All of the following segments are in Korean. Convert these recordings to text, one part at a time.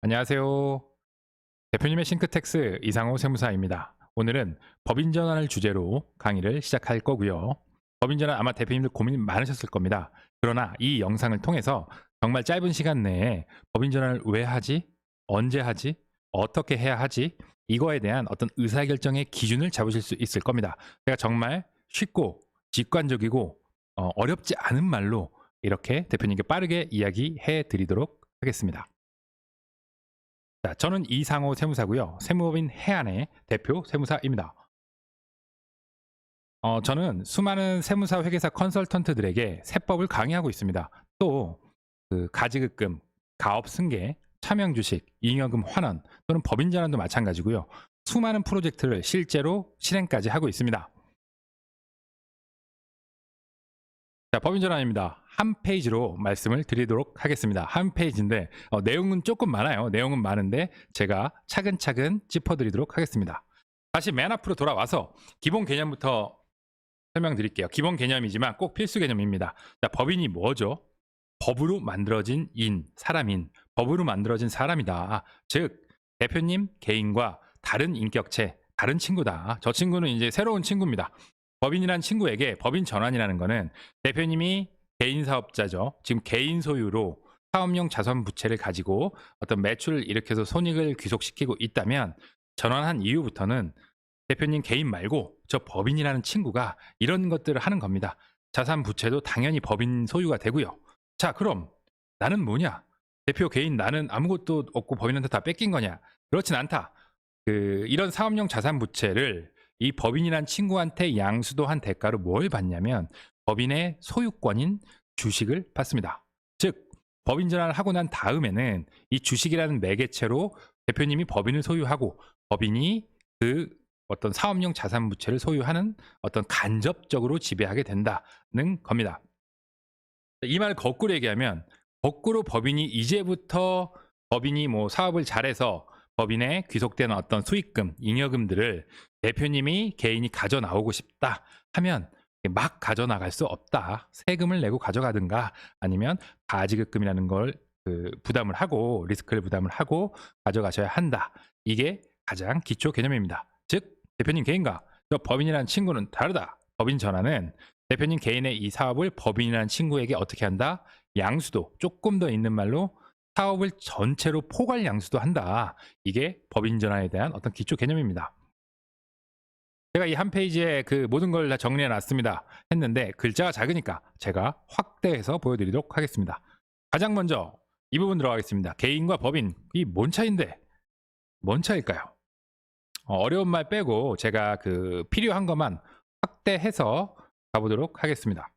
안녕하세요. 대표님의 싱크텍스 이상호 세무사입니다. 오늘은 법인 전환을 주제로 강의를 시작할 거고요. 법인 전환 아마 대표님들 고민 많으셨을 겁니다. 그러나 이 영상을 통해서 정말 짧은 시간 내에 법인 전환을 왜 하지? 언제 하지? 어떻게 해야 하지? 이거에 대한 어떤 의사결정의 기준을 잡으실 수 있을 겁니다. 제가 정말 쉽고 직관적이고 어렵지 않은 말로 이렇게 대표님께 빠르게 이야기해 드리도록 하겠습니다. 자, 저는 이상호 세무사고요. 세무법인 해안의 대표 세무사입니다. 저는 수많은 세무사 회계사 컨설턴트들에게 세법을 강의하고 있습니다. 또 그 가지급금, 가업 승계, 차명 주식, 잉여금 환원 또는 법인 전환도 마찬가지고요. 수많은 프로젝트를 실제로 실행까지 하고 있습니다. 자, 법인 전환입니다. 한 페이지로 말씀을 드리도록 하겠습니다. 한 페이지인데 내용은 조금 많아요. 내용은 많은데 제가 차근차근 짚어드리도록 하겠습니다. 다시 맨 앞으로 돌아와서 기본 개념부터 설명드릴게요. 기본 개념이지만 꼭 필수 개념입니다. 자, 법인이 뭐죠? 법으로 만들어진 사람인, 법으로 만들어진 사람이다. 즉, 대표님 개인과 다른 인격체, 다른 친구다. 저 친구는 이제 새로운 친구입니다. 법인이란 친구에게 법인 전환이라는 거는 대표님이 개인 사업자죠. 지금 개인 소유로 사업용 자산 부채를 가지고 어떤 매출을 일으켜서 손익을 귀속시키고 있다면 전환한 이후부터는 대표님 개인 말고 저 법인이라는 친구가 이런 것들을 하는 겁니다. 자산 부채도 당연히 법인 소유가 되고요. 자, 그럼 나는 뭐냐? 대표 개인 나는 아무것도 없고 법인한테 다 뺏긴 거냐? 그렇진 않다. 이런 사업용 자산 부채를 이 법인이란 친구한테 양수도한 대가로 뭘 받냐면 법인의 소유권인 주식을 받습니다. 즉, 법인 전환을 하고 난 다음에는 이 주식이라는 매개체로 대표님이 법인을 소유하고 법인이 그 어떤 사업용 자산 부채를 소유하는 어떤 간접적으로 지배하게 된다는 겁니다. 이 말을 거꾸로 얘기하면 거꾸로 법인이 이제부터 법인이 뭐 사업을 잘해서 법인에 귀속되는 어떤 수익금, 잉여금들을 대표님이 개인이 가져 나오고 싶다 하면 막 가져 나갈 수 없다. 세금을 내고 가져가든가 아니면 가지급금이라는 걸 부담을 하고 리스크를 부담을 하고 가져가셔야 한다. 이게 가장 기초 개념입니다. 즉 대표님 개인과 저 법인이라는 친구는 다르다. 법인 전환은 대표님 개인의 이 사업을 법인이라는 친구에게 어떻게 한다? 양수도, 조금 더 있는 말로 사업을 전체로 포괄 양수도 한다. 이게 법인 전환에 대한 어떤 기초 개념입니다. 제가 이 한 페이지에 그 모든 걸 다 정리해 놨습니다. 했는데 글자가 작으니까 제가 확대해서 보여드리도록 하겠습니다. 가장 먼저 이 부분 들어가겠습니다. 개인과 법인, 이 뭔 차이인데? 뭔 차일까요? 어려운 말 빼고 제가 필요한 것만 확대해서 가보도록 하겠습니다.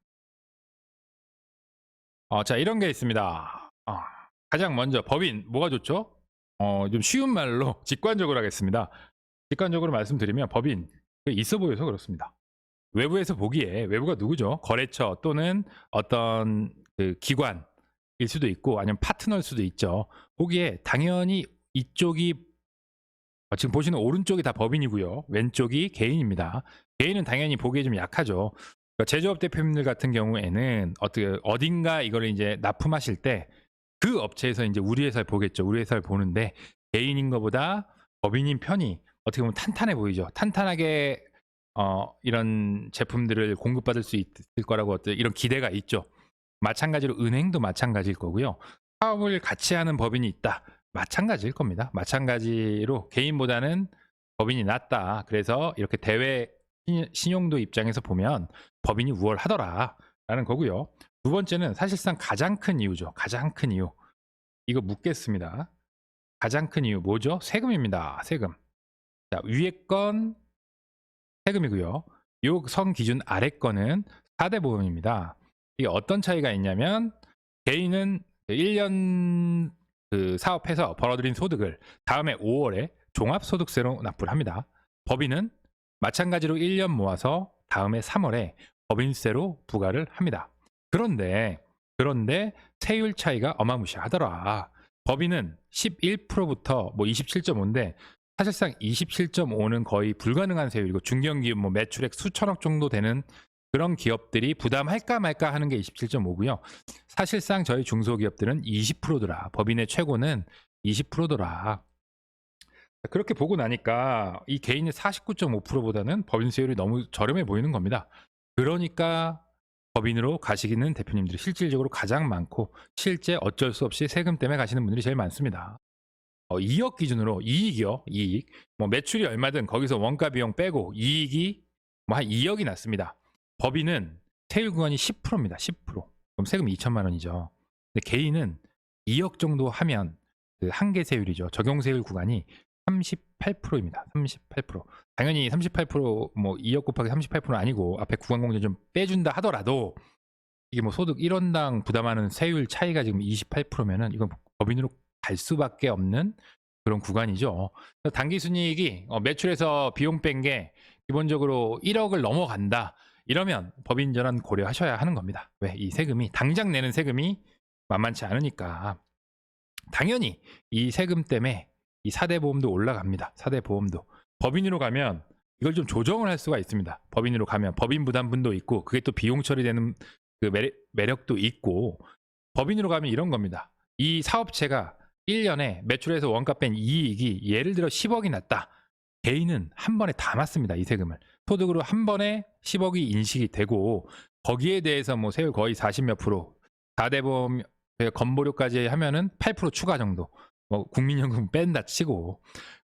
자, 이런 게 있습니다. 가장 먼저 법인 뭐가 좋죠? 좀 쉬운 말로 직관적으로 하겠습니다. 직관적으로 말씀드리면 법인 있어 보여서 그렇습니다. 외부에서 보기에 외부가 누구죠? 거래처 또는 어떤 기관일 수도 있고 아니면 파트너일 수도 있죠. 보기에 당연히 이쪽이 지금 보시는 오른쪽이 다 법인이고요. 왼쪽이 개인입니다. 개인은 당연히 보기에 좀 약하죠. 그러니까 제조업 대표님들 같은 경우에는 어딘가 이거를 이제 납품하실 때 그 업체에서 이제 우리 회사를 보겠죠. 우리 회사를 보는데 개인인 것보다 법인인 편이 어떻게 보면 탄탄해 보이죠. 탄탄하게 이런 제품들을 공급받을 수 있을 거라고 어떤 이런 기대가 있죠. 마찬가지로 은행도 마찬가지일 거고요. 사업을 같이 하는 법인이 있다. 마찬가지일 겁니다. 마찬가지로 개인보다는 법인이 낫다. 그래서 이렇게 대외 신용도 입장에서 보면 법인이 우월하더라라는 거고요. 두 번째는 사실상 가장 큰 이유죠. 가장 큰 이유. 이거 묻겠습니다. 가장 큰 이유 뭐죠? 세금입니다. 세금. 자, 위에 건 세금이고요. 요 선 기준 아래 거는 4대 보험입니다. 이게 어떤 차이가 있냐면 개인은 1년 사업해서 벌어들인 소득을 다음에 5월에 종합소득세로 납부를 합니다. 법인은 마찬가지로 1년 모아서 다음에 3월에 법인세로 부과를 합니다. 그런데 세율 차이가 어마무시하더라. 법인은 11%부터 뭐 27.5인데 사실상 27.5는 거의 불가능한 세율이고 중견기업 뭐 매출액 수천억 정도 되는 그런 기업들이 부담할까 말까 하는 게 27.5고요. 사실상 저희 중소기업들은 20%더라. 법인의 최고는 20%더라. 그렇게 보고 나니까 이 개인의 49.5%보다는 법인세율이 너무 저렴해 보이는 겁니다. 그러니까 법인으로 가시는 대표님들이 실질적으로 가장 많고 실제 어쩔 수 없이 세금 때문에 가시는 분들이 제일 많습니다. 2억 기준으로 이익이요. 이익. 뭐 매출이 얼마든 거기서 원가 비용 빼고 이익이 뭐 한 2억이 났습니다. 법인은 세율 구간이 10%입니다. 10%. 그럼 세금 2천만 원이죠. 근데 개인은 2억 정도 하면 그 한계 세율이죠. 적용 세율 구간이 38%입니다. 38%. 당연히 38%뭐 2억 곱하기 38%는 아니고 앞에 구간공제 좀 빼준다 하더라도 이게 뭐 소득 1원당 부담하는 세율 차이가 지금 28%면은 이건 법인으로 갈 수밖에 없는 그런 구간이죠. 당기순이익이 매출에서 비용 뺀 게 기본적으로 1억을 넘어간다. 이러면 법인 전환 고려하셔야 하는 겁니다. 왜? 이 세금이 당장 내는 세금이 만만치 않으니까. 당연히 이 세금 때문에 이 4대 보험도 올라갑니다. 4대 보험도. 법인으로 가면 이걸 좀 조정을 할 수가 있습니다. 법인으로 가면 법인 부담분도 있고 그게 또 비용 처리되는 그 매력도 있고 법인으로 가면 이런 겁니다. 이 사업체가 1년에 매출에서 원가 뺀 이익이 예를 들어 10억이 났다. 개인은 한 번에 다 맞습니다. 이 세금을. 소득으로 한 번에 10억이 인식이 되고 거기에 대해서 뭐 세율 거의 40몇 프로 4대 보험 건보료까지 하면은 8% 추가 정도. 뭐 국민연금 뺀다 치고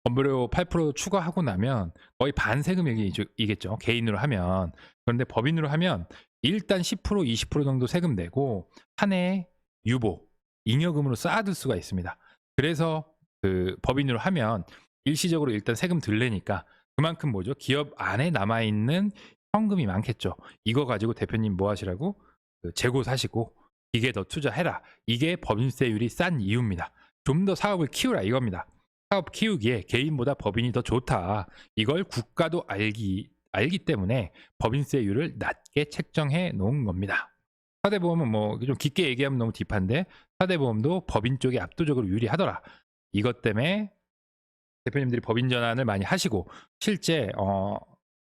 건보료 8% 추가하고 나면 거의 반 세금이겠죠. 개인으로 하면. 그런데 법인으로 하면 일단 10% 20% 정도 세금 내고 한 해에 유보, 잉여금으로 쌓아둘 수가 있습니다. 그래서 그 법인으로 하면 일시적으로 일단 세금 덜 내니까 그만큼 뭐죠? 기업 안에 남아있는 현금이 많겠죠. 이거 가지고 대표님 뭐 하시라고? 재고 사시고 이게 더 투자해라. 이게 법인세율이 싼 이유입니다. 좀 더 사업을 키우라 이겁니다. 사업 키우기에 개인보다 법인이 더 좋다. 이걸 국가도 알기 때문에 법인세율을 낮게 책정해 놓은 겁니다. 4대 보험은 뭐 좀 깊게 얘기하면 너무 딥한데 4대 보험도 법인 쪽이 압도적으로 유리하더라. 이것 때문에 대표님들이 법인 전환을 많이 하시고 실제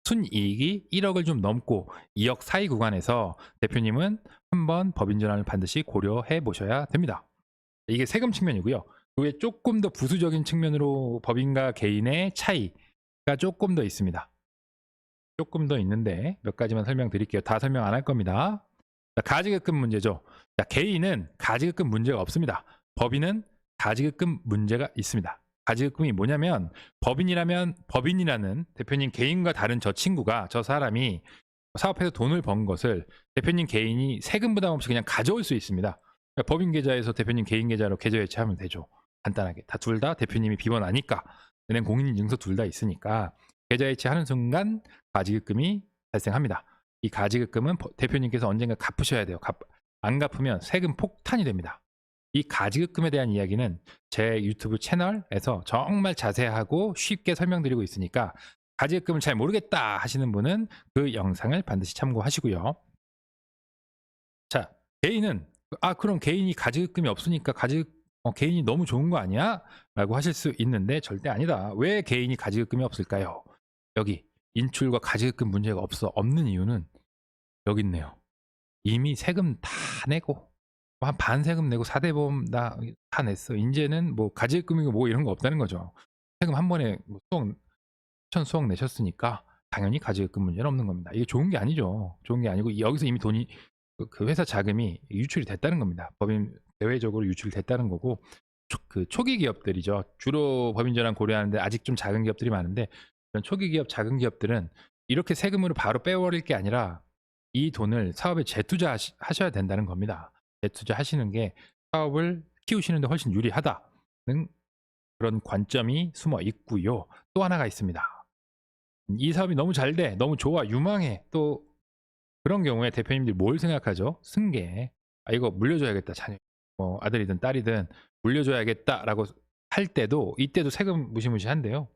순이익이 1억을 좀 넘고 2억 사이 구간에서 대표님은 한번 법인 전환을 반드시 고려해 보셔야 됩니다. 이게 세금 측면이고요. 그 외에 조금 더 부수적인 측면으로 법인과 개인의 차이가 조금 더 있습니다. 조금 더 있는데 몇 가지만 설명드릴게요. 다 설명 안 할 겁니다. 가지급금 문제죠. 개인은 가지급금 문제가 없습니다. 법인은 가지급금 문제가 있습니다. 가지급금이 뭐냐면 법인이라는 대표님 개인과 다른 저 친구가 저 사람이 사업해서 돈을 번 것을 대표님 개인이 세금 부담 없이 그냥 가져올 수 있습니다. 그러니까 법인 계좌에서 대표님 개인 계좌로 계좌 이체하면 되죠. 간단하게 둘 다 대표님이 비번 아니까 은행 공인인증서 둘 다 있으니까 계좌 이체하는 순간 가지급금이 발생합니다. 이 가지급금은 대표님께서 언젠가 갚으셔야 돼요. 안 갚으면 세금 폭탄이 됩니다. 이 가지급금에 대한 이야기는 제 유튜브 채널에서 정말 자세하고 쉽게 설명드리고 있으니까 가지급금을 잘 모르겠다 하시는 분은 그 영상을 반드시 참고하시고요. 자, 개인은 그럼 개인이 가지급금이 없으니까 개인이 너무 좋은 거 아니야? 라고 하실 수 있는데 절대 아니다. 왜 개인이 가지급금이 없을까요? 여기 인출과 가지급금 문제가 없는 이유는 여기 있네요. 이미 세금 다 내고 한 반 세금 내고 4대 보험 다 냈어. 이제는 뭐 가지급금이고 뭐 이런 거 없다는 거죠. 세금 한 번에 뭐 수억 내셨으니까 당연히 가지급금 문제는 없는 겁니다. 이게 좋은 게 아니죠. 좋은 게 아니고 여기서 이미 돈이 그 회사 자금이 유출이 됐다는 겁니다. 법인 대외적으로 유출됐다는 거고 그 초기 기업들이죠. 주로 법인 전환 고려하는데 아직 좀 작은 기업들이 많은데 그런 초기 기업, 작은 기업들은 이렇게 세금으로 바로 빼버릴 게 아니라 이 돈을 사업에 재투자하셔야 된다는 겁니다. 재투자하시는 게 사업을 키우시는데 훨씬 유리하다는 그런 관점이 숨어 있고요. 또 하나가 있습니다. 이 사업이 너무 잘 돼, 너무 좋아, 유망해. 또 그런 경우에 대표님들이 뭘 생각하죠? 승계. 이거 물려줘야겠다, 자녀. 뭐 아들이든 딸이든 물려줘야겠다라고 할 때도 이때도 세금 무시무시한데요.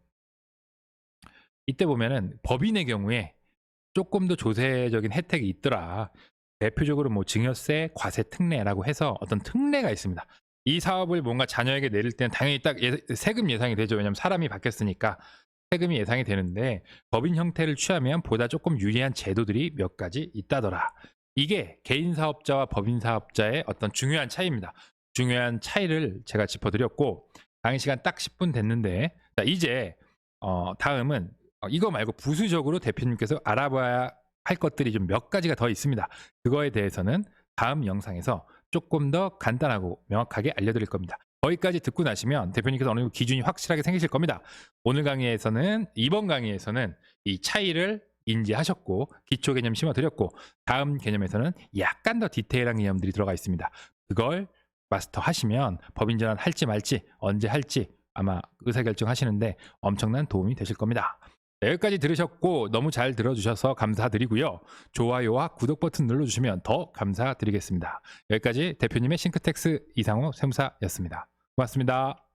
이때 보면은 법인의 경우에 조금 더 조세적인 혜택이 있더라. 대표적으로 뭐 증여세, 과세 특례라고 해서 어떤 특례가 있습니다. 이 사업을 뭔가 자녀에게 내릴 때는 당연히 딱 세금 예상이 되죠. 왜냐하면 사람이 바뀌었으니까 세금이 예상이 되는데 법인 형태를 취하면 보다 조금 유리한 제도들이 몇 가지 있다더라. 이게 개인 사업자와 법인 사업자의 어떤 중요한 차이입니다. 중요한 차이를 제가 짚어드렸고 강의 시간 딱 10분 됐는데, 자, 이제 다음은 이거 말고 부수적으로 대표님께서 알아봐야 할 것들이 좀 몇 가지가 더 있습니다. 그거에 대해서는 다음 영상에서 조금 더 간단하고 명확하게 알려드릴 겁니다. 거기까지 듣고 나시면 대표님께서 어느 정도 기준이 확실하게 생기실 겁니다. 오늘 강의에서는, 이번 강의에서는 이 차이를 인지하셨고 기초 개념 심어드렸고, 다음 개념에서는 약간 더 디테일한 개념들이 들어가 있습니다. 그걸 마스터 하시면 법인 전환 할지 말지, 언제 할지 아마 의사결정하시는데 엄청난 도움이 되실 겁니다. 네, 여기까지 들으셨고 너무 잘 들어주셔서 감사드리고요. 좋아요와 구독 버튼 눌러주시면 더 감사드리겠습니다. 여기까지 대표님의 싱크텍스 이상호 세무사였습니다. 고맙습니다.